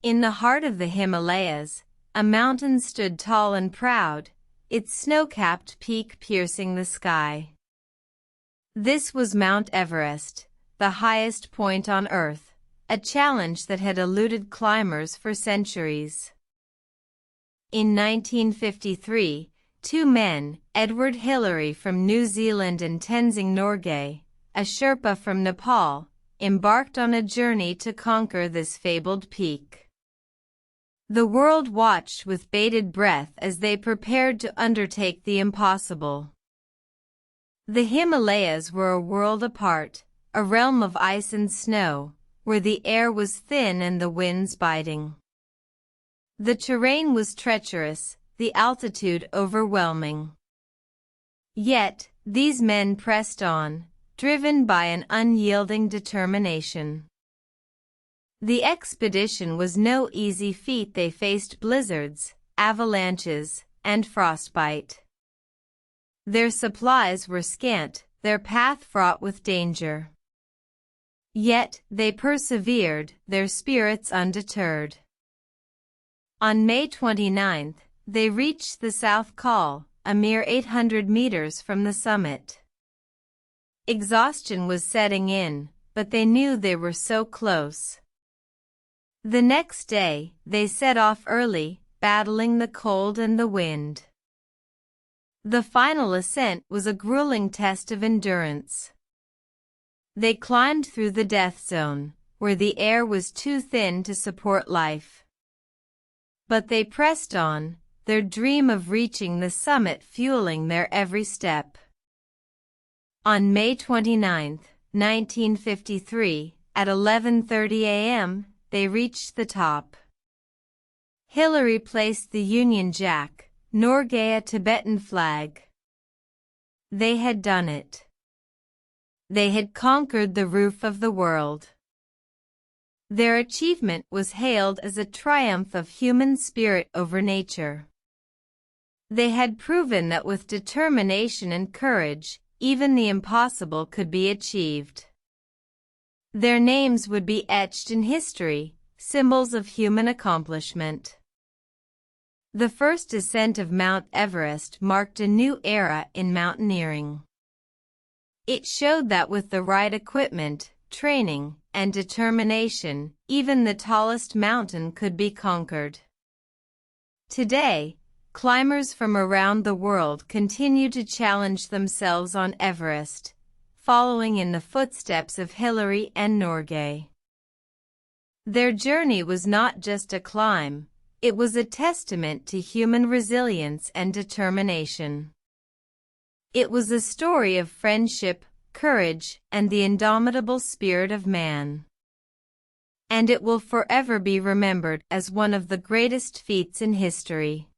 In the heart of the Himalayas, a mountain stood tall and proud, its snow-capped peak piercing the sky. This was Mount Everest, the highest point on Earth, a challenge that had eluded climbers for centuries. In 1953, two men, Edward Hillary from New Zealand and Tenzing Norgay, a Sherpa from Nepal, embarked on a journey to conquer this fabled peak. The world watched with bated breath as they prepared to undertake the impossible. The Himalayas were a world apart, a realm of ice and snow, where the air was thin and the winds biting. The terrain was treacherous, the altitude overwhelming. Yet, these men pressed on, driven by an unyielding determination. The expedition was no easy feat. They faced blizzards, avalanches, and frostbite. Their supplies were scant, their path fraught with danger. Yet, they persevered, their spirits undeterred. On May 29, they reached the South Col, a mere 800 meters from the summit. Exhaustion was setting in, but they knew they were so close. The next day, they set off early, battling the cold and the wind. The final ascent was a grueling test of endurance. They climbed through the death zone, where the air was too thin to support life. But they pressed on, their dream of reaching the summit fueling their every step. On May 29, 1953, at 11:30 a.m., they reached the top. Hillary placed the Union Jack, Norgay a Tibetan flag. They had done it. They had conquered the roof of the world. Their achievement was hailed as a triumph of human spirit over nature. They had proven that with determination and courage, even the impossible could be achieved. Their names would be etched in history, symbols of human accomplishment. The first ascent of Mount Everest marked a new era in mountaineering. It showed that with the right equipment, training, and determination, even the tallest mountain could be conquered. Today, climbers from around the world continue to challenge themselves on Everest, following in the footsteps of Hillary and Norgay. Their journey was not just a climb, it was a testament to human resilience and determination. It was a story of friendship, courage, and the indomitable spirit of man. And it will forever be remembered as one of the greatest feats in history.